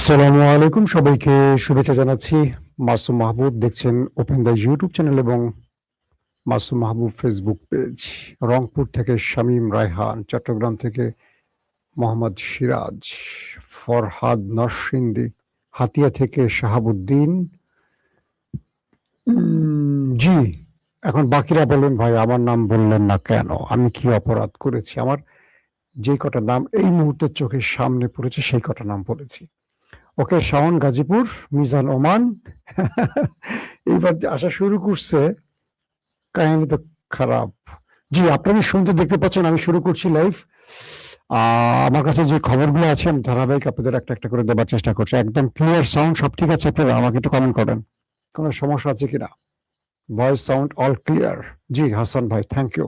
আসসালামু আলাইকুম, সবাইকে শুভেচ্ছা জানাচ্ছি। মাসুম মাহবুব দেখছেন ওপেন দ্য ইউটিউব চ্যানেল এবং মাসুম মাহবুব ফেসবুক পেজ। রংপুর থেকে শামীম রায়হান, চট্টগ্রাম থেকে মোহাম্মদ সিরাজ, ফরহাদ নরসিংদী, হাতিয়া থেকে শাহাবুদ্দিন। জি, এখন বাকিরা বললেন ভাই আমার নাম বললেন না কেন, আমি কি অপরাধ করেছি? আমার যে কটা নাম এই মুহূর্তে চোখের সামনে পড়েছে সেই কটা নাম বলেছি। ওকে, শাওন গাজীপুর, মিজান ওমান। এইবার যে আসা শুরু করছে, কাহিনী তো খারাপ। জি, আপনারা শুনতে দেখতে পাচ্ছেন, আমি শুরু করছি লাইভ। আমার কাছে যে খবরগুলো আছে আমি ধারাবাহিক আপনাদের একটা একটা করে দেবার চেষ্টা করছি। একদম ক্লিয়ার সাউন্ড, সব ঠিক আছে? আপনারা আমাকে একটু কমেন্ট করেন কোনো সমস্যা আছে কিনা। Voice sound all clear? জি হাসান ভাই, থ্যাংক ইউ।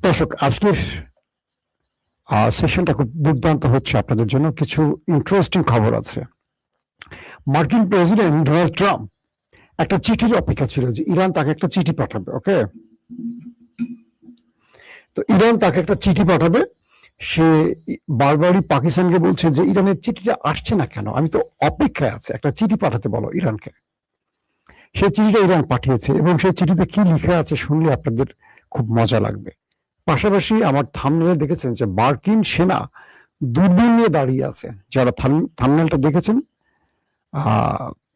দর্শক, আজকের সেশনটা খুব দুর্দান্ত হচ্ছে আপনাদের জন্য। কিছু ইন্টারেস্টিং খবর আছে। মার্কিন প্রেসিডেন্ট ডোনাল্ড ট্রাম্প একটা চিঠির অপেক্ষা ছিল যে ইরান তাকে একটা চিঠি পাঠাবে। ওকে, তো ইরান তাকে একটা চিঠি পাঠাবে। সে বারবারই পাকিস্তানকে বলছে যে ইরানের চিঠিটা আসছে না কেন, আমি তো অপেক্ষায় আছি, একটা চিঠি পাঠাতে বলো ইরানকে। সেই চিঠিটা ইরান পাঠিয়েছে এবং সেই চিঠিতে কি লিখে আছে শুনলে আপনাদের খুব মজা লাগবে। পাশাপাশি আমার থাম্বনেলে দেখেছেন যে মার্কিন সেনা দূরবীন নিয়ে দাঁড়িয়ে আছে। যারা থাম্বনেলটা দেখেছেন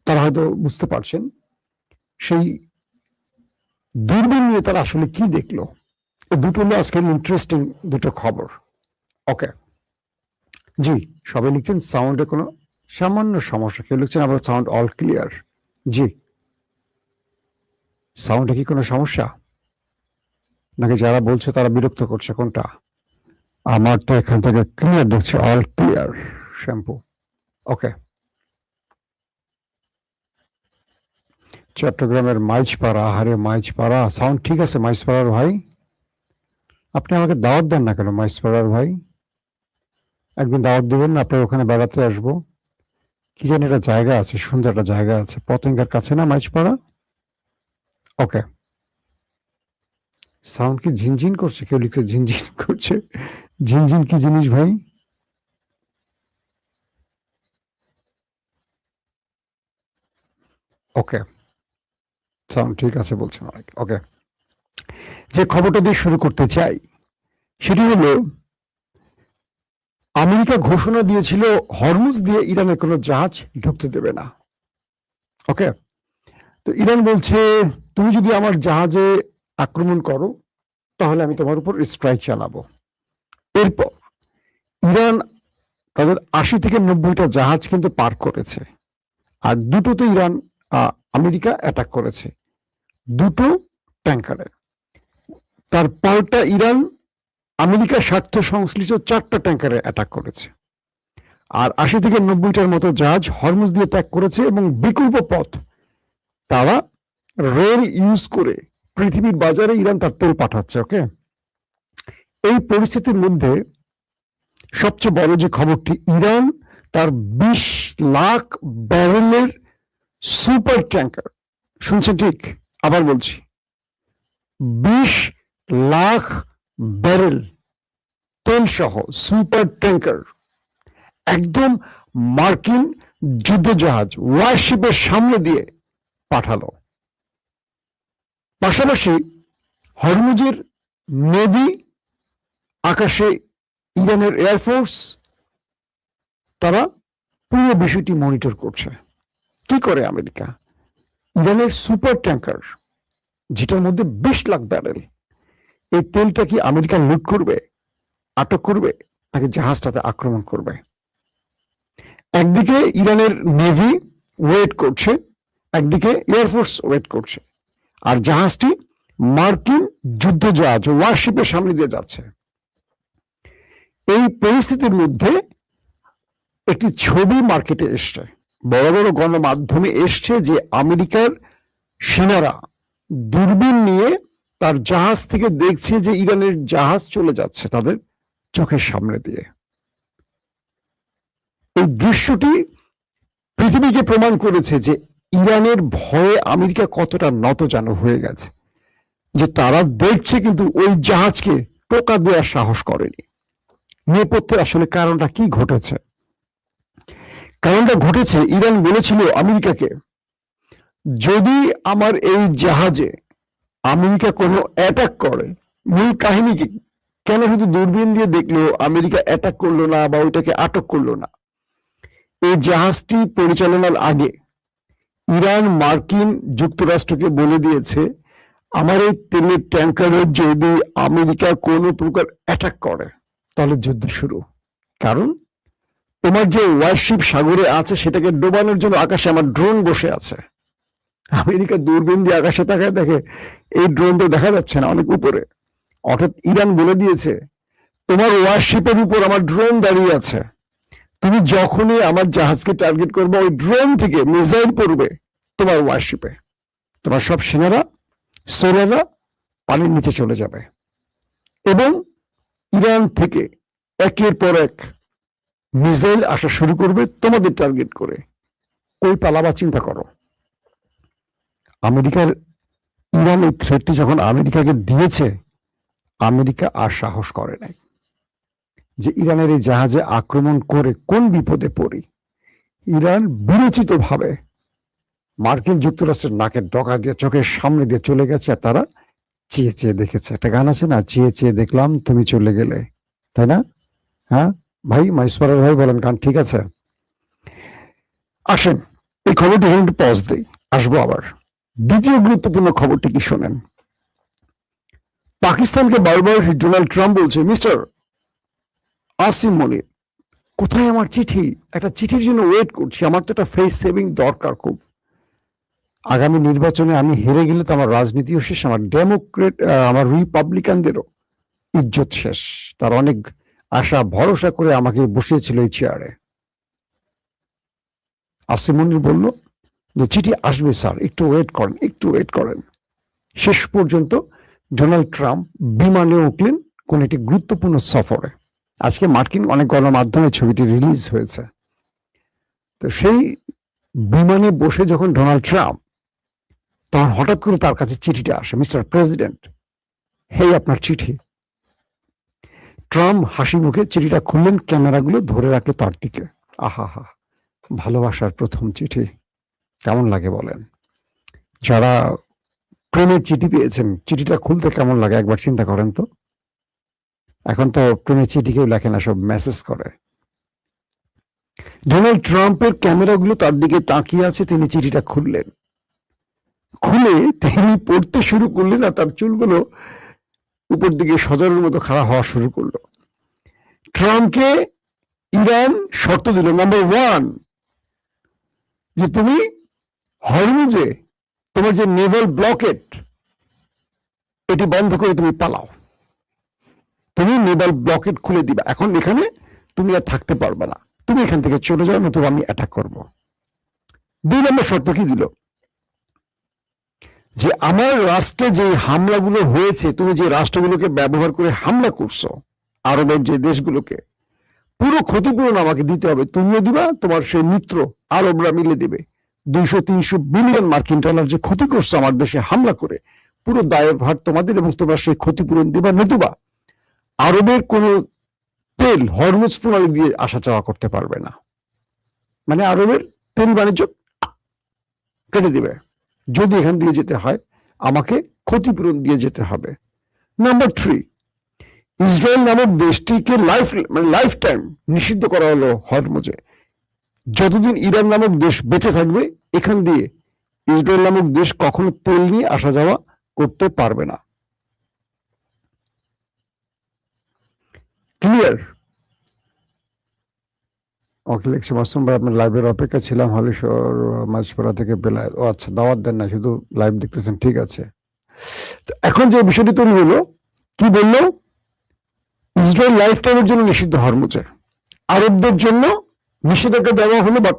তারা হয়তো বুঝতে পারছেন সেই দূরবীন নিয়ে তারা আসলে কি দেখলো। দুটো হলো আজকের ইন্টারেস্টিং দুটো খবর। ওকে, জি, সবাই লিখছেন সাউন্ডে কোনো সামান্য সমস্যা, কেউ লিখছেন আবার সাউন্ড অল ক্লিয়ার। জি, সাউন্ডে কি কোনো সমস্যা নাকি যারা বলছে তারা বিরক্ত করছে, কোনটা? আমার তো এখান থেকে ক্লিয়ার দেখছি, অল ক্লিয়ার শ্যাম্পু। ওকে, চট্টগ্রামের মাইজপাড়া, আহারে মাইজপাড়া, সাউন্ড ঠিক আছে মাইজপাড়ার ভাই? আপনি আমাকে দাওয়াত দেন না কেন মাইজপাড়ার ভাই? একদিন দাওয়াত দেবেন না, আপনার ওখানে বেড়াতে আসবো। কি জানি একটা জায়গা আছে, সুন্দর একটা জায়গা আছে, পতেঙ্গার কাছে না মাইজপাড়া? ওকে, সাউন্ড কি ঝিনঝিন করছে? কেউ লিখছে ঝিনঝিন করছে। ঝিনঝিন কি জিনিস ভাই? ওকে, সাউন্ড ঠিক আছে বলছেন অনেক। ওকে, যে খবরটা দিয়ে শুরু করতে চাই সেটি হলো আমেরিকা ঘোষণা দিয়েছিল হরমুজ দিয়ে ইরানের কোনো জাহাজ ঢুকতে দেবে না। ওকে, তো ইরান বলছে তুমি যদি আমার জাহাজে আক্রমণ করো তাহলে আমি তোমার উপর স্ট্রাইক চালাবো। এরপর ইরান তাদের 80 থেকে 90টা জাহাজ কিন্তু পার করেছে, আর দুটোতে ইরান আমেরিকা অ্যাটাক করেছে, দুটো ট্যাঙ্কারে। তার পাল্টা ইরান আমেরিকার স্বার্থ সংশ্লিষ্ট 4টা ট্যাঙ্কারে অ্যাটাক করেছে, আর 80 থেকে 90টার মতো জাহাজ হরমুজ দিয়ে ত্যাগ করেছে এবং বিকল্প পথ তারা রেল ইউজ করে পৃথিবীর বাজারে ইরান তার তেল পাঠাচ্ছে। ওকে, এই পরিস্থিতির মধ্যে সবচেয়ে বড় যে খবরটি, ইরান তার 20 লাখ ব্যারেলের সুপার ট্যাঙ্কার, শুনছেন ঠিক, আবার বলছি 20 লাখ ব্যারেল তেল সহ সুপার ট্যাঙ্কার একদম মার্কিন যুদ্ধজাহাজ ওয়ারশিপের সামনে দিয়ে পাঠালো। পাশাপাশি হরমুজের নেভি, আকাশে ইরানের এয়ারফোর্স, তারা পুরো বিষয়টি মনিটর করছে। কি করে আমেরিকা? ইরানের সুপার ট্যাঙ্কার যেটার মধ্যে 20 লাখ ব্যারেল, এই তেলটা কি আমেরিকা লুট করবে, আটক করবে, নাকি জাহাজটাতে আক্রমণ করবে? একদিকে ইরানের নেভি ওয়েট করছে, একদিকে এয়ারফোর্স ওয়েট করছে, আর জাহাজটি মার্কিন যুদ্ধজাহাজ ওয়ারশিপের সামনে দিয়ে যাচ্ছে। এই পরিস্থিতির মধ্যে একটি ছবি মার্কেটে এসছে, বড় বড় গণমাধ্যমে এসছে, যে আমেরিকার সেনারা দূরবীন নিয়ে তার জাহাজ থেকে দেখছে যে ইরানের জাহাজ চলে যাচ্ছে তাদের চোখের সামনে দিয়ে। এই দৃশ্যটি পৃথিবীকে প্রমাণ করেছে যে ইরানের ভয়ে আমেরিকা কতটা নতজানু হয়ে গেছে, যে তারা দেখছে কিন্তু ওই জাহাজকে টোকা দেওয়ার সাহস করেনি। নেপথ্যের আসলে কারণটা কি ঘটেছে? কারণটা ঘটেছে, ইরান বলেছিল আমেরিকাকে, যদি আমার এই জাহাজে আমেরিকা কোনো অ্যাটাক করে, মূল কাহিনী কি, কেন শুধু দূরবীন দিয়ে দেখলো আমেরিকা অ্যাটাক করলো না বা ওইটাকে আটক করলো না? এই জাহাজটি পরিচালনার আগে ইরান মার্কিন যুক্তরাষ্ট্রকে বলে দিয়েছে, আমার এই তেলের ট্যাঙ্কারে যদি আমেরিকা কোনো প্রকার অ্যাটাক করে তাহলে যুদ্ধ শুরু। কারণ তোমার যে ওয়ারশিপ সাগরে আছে সেটাকে ডোবানোর জন্য আকাশে আমার ড্রোন বসে আছে। আমেরিকা দূরবীন দিয়ে আকাশে তাকায় দেখে এই ড্রোন তো দেখা যাচ্ছে না, অনেক উপরে। অর্থাৎ ইরান বলে দিয়েছে, তোমার ওয়ারশিপের উপর আমার ড্রোন দাঁড়িয়ে আছে, তুমি যখনই আমার জাহাজকে টার্গেট করবে ওই ড্রোন থেকে মিসাইল পড়বে তোমার ওয়ারশিপে, তোমার সব সেনারা সোলাররা পানির নিচে চলে যাবে এবং ইরান থেকে একের পর এক মিসাইল আসা শুরু করবে তোমাদের টার্গেট করে। কই পালাবা চিন্তা করো। আমেরিকার ইরান এই থ্রেটটি যখন আমেরিকাকে দিয়েছে, আমেরিকা আর সাহস করে নাই যে ইরানের এই জাহাজে আক্রমণ করে কোন বিপদে পড়ি। ইরান বিরচিত ভাবে মার্কিন যুক্তরাষ্ট্রের নাকের ডগা দিয়ে চোখের সামনে দিয়ে চলে গেছে, আর তারা চেয়ে চেয়ে দেখেছে। একটা গান আছে না, চেয়ে চেয়ে দেখলাম তুমি চলে গেলে, তাই না? হ্যাঁ ভাই, মাইসপাড়ার ভাই বলেন, গান ঠিক আছে? আসেন এই খবরটি এখানে একটু পজ দেই, আসবো আবার। দ্বিতীয় গুরুত্বপূর্ণ খবরটি কি শোনেন। পাকিস্তানকে বারবার ডোনাল্ড ট্রাম্প বলছে, মিস্টার আসিম মনির, কোথায় আমার চিঠি? একটা চিঠির জন্য ওয়েট করছি, আমার তো একটা ফেস সেভিং দরকার খুব। আগামী নির্বাচনে আমি হেরে গেলে তো আমার রাজনীতিও শেষ, আমার ডেমোক্রেট আমার রিপাবলিকানদেরও ইজ্জত শেষ। তার অনেক আশা ভরসা করে আমাকে বসিয়েছিল এই চেয়ারে। আসিম মনির বলল যে চিঠি আসবে স্যার, একটু ওয়েট করেন, একটু ওয়েট করেন। শেষ পর্যন্ত ডোনাল্ড ট্রাম্প বিমানে উঠলেন কোন একটি গুরুত্বপূর্ণ সফরে। আজকে মার্কিন অনেক গণমাধ্যমে ছবিটি রিলিজ হয়েছে। তো সেই বিমানে বসে যখন ডোনাল্ড ট্রাম্প, তখন হঠাৎ করে তার কাছে চিঠিটা আসে, মিস্টার প্রেসিডেন্ট, হেই আপনার চিঠি। ট্রাম্প হাসি মুখে চিঠিটা খুললেন, ক্যামেরাগুলো ধরে রাখলো তার দিকে। আহা হা, ভালোবাসার প্রথম চিঠি কেমন লাগে বলেন? যারা প্রেমের চিঠি পেয়েছেন, চিঠিটা খুলতে কেমন লাগে একবার চিন্তা করেন তো। এখন তো প্রেমের চিঠি কেউ লেখে না, সব মেসেজ করে। ডোনাল্ড ট্রাম্পের ক্যামেরাগুলো তার দিকে তাকিয়ে আছে, তিনি চিঠিটা খুললেন, খুলে তিনি পড়তে শুরু করলেন, আর তার চুলগুলো উপর দিকে সজরের মতো খাড়া হওয়া শুরু করলো। ট্রাম্পকে ইরান শর্ত দিল, নাম্বার 1, যে তুমি হরমুজে তোমার যে নেভাল ব্লকেট এটি বন্ধ করে তুমি পালাও, তুমি নেভাল ব্লকেট খুলে দিবা, এখন এখানে তুমি আর থাকতে পারবে না, তুমি এখান থেকে চলে যাও, নতুবা আমি অ্যাটাক করব। 2 নম্বর শর্ত কি দিল, যে আমার রাষ্ট্রে যে হামলাগুলো হয়েছে, তুমি যে রাষ্ট্রগুলোকে ব্যবহার করে হামলা করছো, আরবের যে দেশগুলোকে, পুরো ক্ষতিপূরণ আমাকে দিতে হবে, তুমিও দিবা, তোমার সেই মিত্র আরবরা মিলে দেবে। 200-300 বিলিয়ন মার্কিন ডলার যে ক্ষতি করছো আমার দেশে হামলা করে, পুরো দায়ের ভার তোমাদের, এবং তোমরা সেই ক্ষতিপূরণ দিবা, নতুবা আরবের কোন তেল হরমুজ প্রণালী দিয়ে আসা যাওয়া করতে পারবে না। মানে আরবের তেল বাণিজ্য কেটে দিবে, যদি এখান দিয়ে যেতে হয় আমাকে ক্ষতিপূরণ দিয়ে যেতে হবে। নাম্বার 3, ইসরায়েল নামক দেশটিকে লাইফ টাইম নিষিদ্ধ করা হলো হরমুজে। যতদিন ইরান নামক দেশ বেঁচে থাকবে, এখান দিয়ে ইসরায়েল নামক দেশ কখনো তেল নিয়ে আসা যাওয়া করতে পারবে না। ক্লিয়ার? ওকে, লিখছি মাসুম ভাই, আপনার লাইভের অপেক্ষা ছিলাম, হালিশহর মাঝপাড়া থেকে বেলায়। ও আচ্ছা, দাওয়াত দেন না, শুধু লাইভ দেখতেছেন, ঠিক আছে। তো এখন যে বিষয়টি তৈরি হলো, কি বললো, ইসরায়েল লাইফ টাইমের জন্য নিষিদ্ধ হরমুজে, আরবদের জন্য নিষেধাজ্ঞা দেওয়া হলো, বাট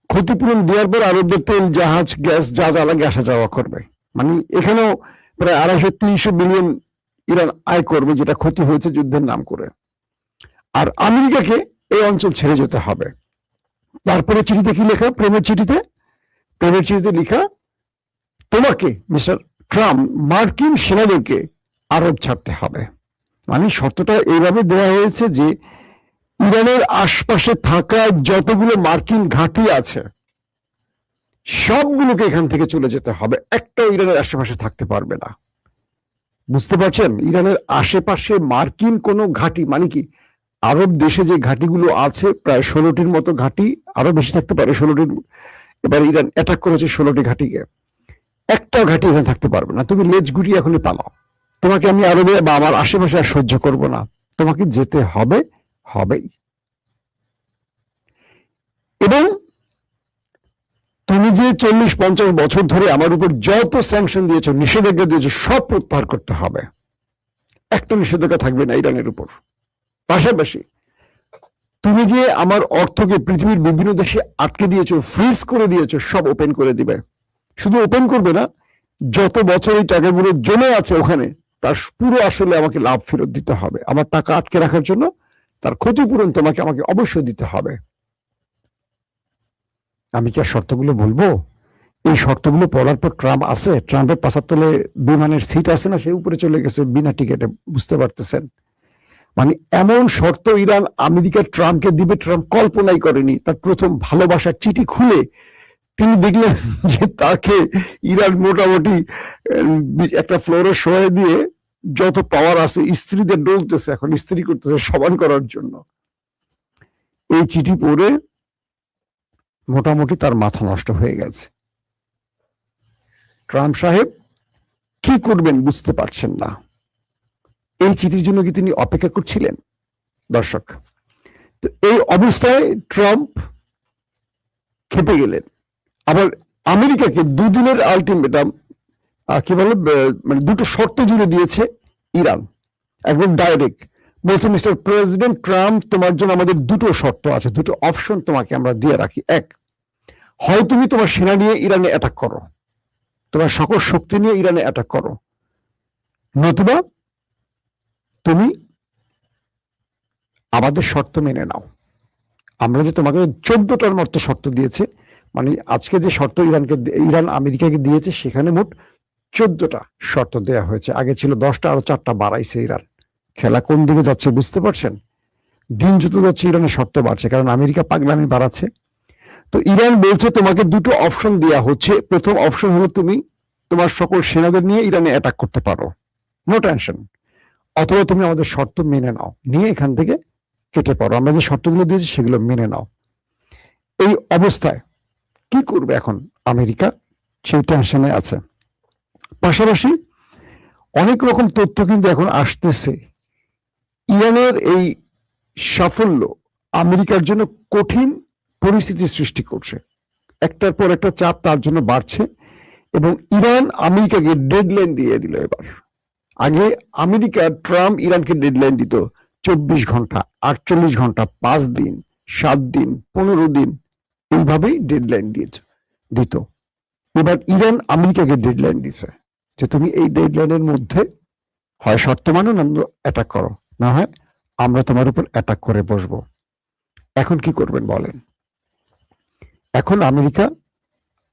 ক্ষতিপূরণ দেওয়ার পর আরবদের তেল, জাহাজ, গ্যাস যা যা লাগে আসা যাওয়া করবে। মানে এখানেও প্রায় 250-300 বিলিয়ন ইরান আয় করবে, যেটা ক্ষতি হয়েছে যুদ্ধের নাম করে। আর আমেরিকাকে এই অঞ্চল ছেড়ে যেতে হবে। তারপরে চিঠিতে কি লেখা, প্রেমের চিঠিতে লেখা, তোমাকে মিস্টার ট্রাম্প মার্কিন সেনাদেরকে আরব ছাড়তে হবে। মানে শর্তটা এইভাবে দেওয়া হয়েছে যে ইরানের আশপাশে থাকা যতগুলো মার্কিন ঘাঁটি আছে সবগুলোকে এখান থেকে চলে যেতে হবে, একটাও ইরানের আশেপাশে থাকতে পারবে না। বুঝতে পারছেন? ইরানের আশেপাশে মার্কিন কোনো ঘাঁটি মানে কি, আরব দেশে যে ঘাঁটিগুলো আছে প্রায় 16টির মতো ঘাঁটি, আরো বেশি থাকতে পারে 16টির, এবার ইরান অ্যাটাক করেছে 16টি ঘাঁটিকে, একটা ঘাঁটি এখানে থাকতে পারবে না। তুমি লেজ গুটিয়ে এখনই পালাও, তোমাকে আমি আরবে বা আমার আশেপাশে আর সহ্য করব না, তোমাকে যেতে হবে, হবেই। এবং তুমি যে 40-50 বছর ধরে আমার উপর যত স্যাংশন দিয়েছো, নিষেধাজ্ঞা দিয়েছো, সব প্রত্যাহার করতে হবে। একটা নিষেধাজ্ঞা থাকবে না ইরানের উপর। পাশাপাশি তুমি যে আমার অর্থকে পৃথিবীর বিভিন্ন দেশে আটকে দিয়েছো, ফ্রিজ করে দিয়েছো, সব ওপেন করে দিবে। শুধু ওপেন করবে না, যত বছর এই টাকাগুলো জমে আছে ওখানে তার পুরো আসলে আমাকে লাভ ফেরত দিতে হবে। আমার টাকা আটকে রাখার জন্য তার ক্ষতিপূরণ তোমাকে আমাকে অবশ্যই দিতে হবে। আমি কি আর শর্তগুলো বলবো? এই শর্তগুলো পড়ার পর ট্রাম্প আছে, ট্রাম্পের পাশার তলে বিমানের সিট আছে না, সে উপরে চলে গেছে বিনা টিকেটে। বুঝতে পারতেছেন? মানে এমন শর্ত ইরান আমেরিকা ট্রাম্পকে দিবে, ট্রাম্প কল্পনাই করেনি। তার প্রথম ভালোবাসার চিঠি খুলে তিনি দেখলেন যে তাকে ইরান মোটামুটি একটা ফ্লোরে শোয়ে দিয়ে যত পাওয়ার আছে স্ত্রীদের ডলতেছে, এখন স্ত্রী করতেছে সমান করার জন্য। এই চিঠি পড়ে মোটামুটি তার মাথা নষ্ট হয়ে গেছে। ট্রাম্প সাহেব কি করবেন বুঝতে পারছেন না। এই চিঠির জন্য কি তিনি অপেক্ষা করছিলেন? দর্শক, তো এই অবস্থায় ট্রাম্প খেপে গেলেন। আবার আমেরিকাকে দুদিনের আলটিমেটাম, কি বলে, মানে দুটো শর্ত জুড়ে দিয়েছে ইরান, একদম ডাইরেক্ট বলছে, মিস্টার প্রেসিডেন্ট ট্রাম্প, তোমার জন্য আমাদের দুটো শর্ত আছে, দুটো অপশন তোমাকে আমরা দিয়ে রাখি। এক, হয় তুমি তোমার সেনা নিয়ে ইরানে অ্যাটাক করো, তোমার সকল শক্তি নিয়ে ইরানে অ্যাটাক করো, নতুবা তুমি আমাদের শর্ত মেনে নাও। আমরা যে তোমাকে 14টার মতো শর্ত দিয়েছে, মানে আজকে যে শর্ত ইরান আমেরিকাকে দিয়েছে সেখানে মোট 14টা শর্ত দেয়া হয়েছে। আগে ছিল 10টা, আরো 4টা বাড়াইছে ইরান। খেলা কোন দিকে যাচ্ছে বুঝতে পারছেন? দিন যত যাচ্ছে ইরানের শর্ত বাড়ছে, কারণ আমেরিকা পাগলামি বাড়াচ্ছে। তো ইরান বলছে তোমাকে দুটো অপশন দেয়া হচ্ছে। প্রথম অপশন হলো তুমি তোমার সকল সেনাদের নিয়ে ইরানে অ্যাটাক করতে পারো, নো টেনশন, অথবা তুমি আমাদের শর্ত মেনে নাও, নিয়ে এখান থেকে কেটে পড়ো, আমরা যে শর্তগুলো দিয়েছি সেগুলো মেনে নাও। এই অবস্থায় কি করবে এখন আমেরিকা, সেই টেনশনে আছে। পাশাপাশি অনেক রকম তথ্য কিন্তু এখন আসতেছে, ইরানের এই সাফল্য আমেরিকার জন্য কঠিন পরিস্থিতি সৃষ্টি করছে। একটার পর একটা চাপ তার জন্য বাড়ছে, এবং ইরান আমেরিকাকে ডেডলাইন দিয়ে দিল এবার। আগে আমেরিকা ট্রাম্প ইরানকে ডেডলাইন দিত 24 ঘন্টা, 48 ঘন্টা, 5 দিন, 7 দিন, 15 দিন, এইভাবেই ডেডলাইন দিত। এবার ইরান আমেরিকাকে ডেডলাইন দিছে যে তুমি এই ডেডলাইনের মধ্যে হয় শর্ত মানো, না অ্যাটাক করো, না হয় আমরা তোমার উপর অ্যাটাক করে বসবো। এখন কি করবেন বলেন? এখন আমেরিকা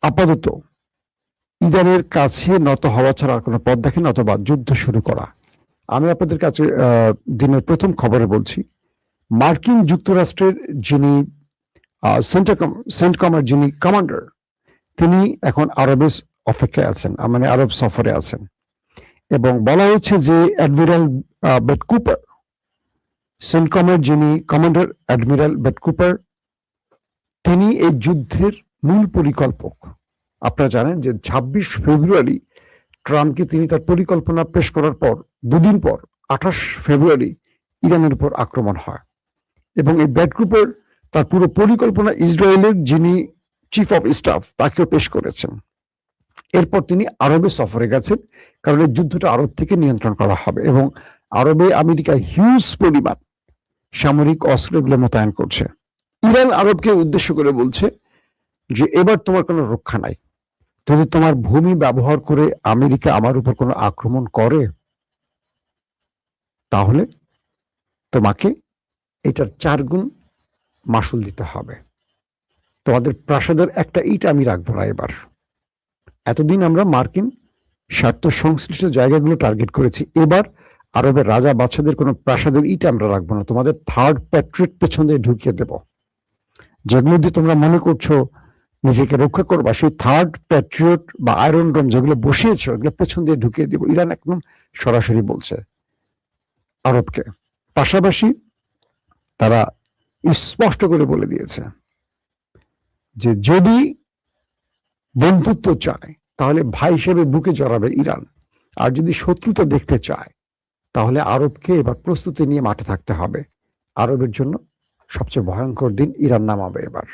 আপাতত ইরানের কাছে নত হওয়া ছাড়া আর কোনো পথ দেখেন, অথবা যুদ্ধ শুরু করা। আমি আপনাদের কাছে দিনের প্রথম খবরে বলছি, মার্কিন যুক্তরাষ্ট্রের যিনি সেন্টকমের যিনি কমান্ডার, তিনি এখন আরবের অপেক্ষায় আছেন, মানে আরব সফরে আছেন। এবং বলা হচ্ছে যে অ্যাডমিরাল বেট কুপার, সেন্টকমের যিনি কমান্ডার অ্যাডমিরাল বেট কুপার, তিনি এই যুদ্ধের মূল পরিকল্পক। আপনারা জানেন যে 26 ফেব্রুয়ারি ট্রাম্পকে তিনি তার পরিকল্পনা পেশ করার পর দুদিন পর 28 ফেব্রুয়ারি ইরানের উপর আক্রমণ হয়, এবং এই বেট কুপার তার পুরো পরিকল্পনা ইসরায়েলের যিনি চিফ অফ স্টাফ তাকেও পেশ করেছেন। এরপর তিনি আরবে সফরে গেছেন, কারণ এই যুদ্ধটা আরব থেকে নিয়ন্ত্রণ করা হবে, এবং আরবে আমেরিকা হিউজ পরিমাণ সামরিক অস্ত্রগুলো মোতায়েন করছে। ইরান আরবকে উদ্দেশ্য করে বলছে যে এবার তোমার কোনো রক্ষা নাই, যদি তোমার ভূমি ব্যবহার করে আমেরিকা আমার উপর কোনো আক্রমণ করে, তাহলে তোমাকে এটার 4 গুণ মাসুল দিতে হবে। তোমাদের প্রাসাদের একটা ইট আমি রাখবো না এবার। এতদিন আমরা মার্কিন স্বার্থ সংশ্লিষ্ট জায়গাগুলো টার্গেট করেছি, এবার আরবের রাজা বাদশাদের কোনো প্রাসাদের ইট আমরা রাখবো না, তোমাদের থার্ড প্যাট্রিয়ট পেছন দিয়ে ঢুকিয়ে দেব। যেগুলো দিয়ে তোমরা মনে করছো নিজেকে রক্ষা করবা, সেই থার্ড প্যাট্রিয়ট বা আয়রন ডোম যেগুলো বসিয়েছো ওগুলো পেছন দিয়ে ঢুকিয়ে দিব। ইরান একদম সরাসরি বলছে আরবকে। পাশাপাশি তারা স্পষ্ট করে বলে দিয়েছে যে যদি বন্ধুত্ব চায় তাহলে ভাই হিসেবে বুকে জড়াবে ইরান, আর যদি শত্রুতা দেখতে চায় তাহলে আরবকে এবার প্রস্তুতি নিয়ে মাঠে থাকতে হবে। আরবের জন্য সবচেয়ে ভয়ঙ্কর দিন ইরান নামাবে এবার,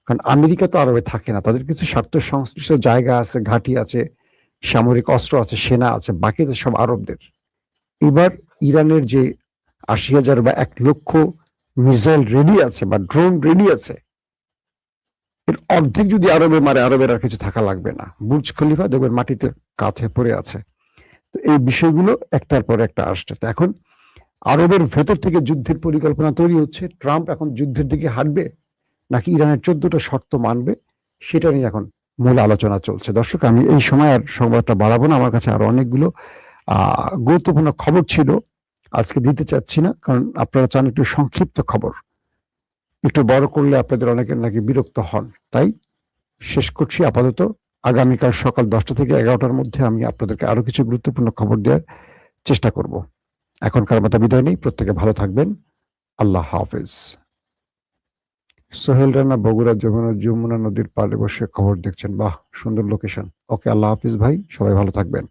কারণ আমেরিকা তো আরবে থাকে না, তাদের কিছু স্বার্থ সংশ্লিষ্ট জায়গা আছে, ঘাঁটি আছে, সামরিক অস্ত্র আছে, সেনা আছে, বাকি তো সব আরবদের। এবার ইরানের যে ৮০,০০০ বা ১,০০,০০০ মিসাইল রেডি আছে বা ড্রোন রেডি আছে, এর অর্ধেক যদি আরবে মারে, আরবের আর কিছু থাকা লাগবে না। বুর্জ খলিফা দেখবেন মাটিতে কাত হয়ে পড়ে আছে। তো এই বিষয়গুলো একটার পর একটা আসছে। তো এখন আরবের ভেতর থেকে যুদ্ধের পরিকল্পনা তৈরি হচ্ছে। ট্রাম্প এখন যুদ্ধের দিকে হাঁটবে নাকি ইরানের ১৪টা শর্ত মানবে, সেটা নিয়ে এখন মূল আলোচনা চলছে। দর্শক, আমি এই সময় আর সংবাদটা বাড়াবো না, আমার কাছে আরো অনেকগুলো গুরুত্বপূর্ণ খবর ছিল, আজকে দিতে চাচ্ছি না, কারণ আপনারা চান একটু সংক্ষিপ্ত খবর, একটু বড় করলে আপনাদের অনেকের নাকি বিরক্ত হন। তাই শেষ করছি আপাতত। আগামীকাল সকাল 10টা থেকে 11টার মধ্যে আমি আপনাদেরকে আরো কিছু গুরুত্বপূর্ণ খবর দেওয়ার চেষ্টা করব। এখনকার মতো বিদায় নেই, প্রত্যেকে ভালো থাকবেন। আল্লাহ হাফেজ। সোহেল রানা বগুড়া যমুনা নদীর পাড়ে বসে খবর দেখছেন, বাহ সুন্দর লোকেশন। ওকে, আল্লাহ হাফিজ ভাই, সবাই ভালো থাকবেন।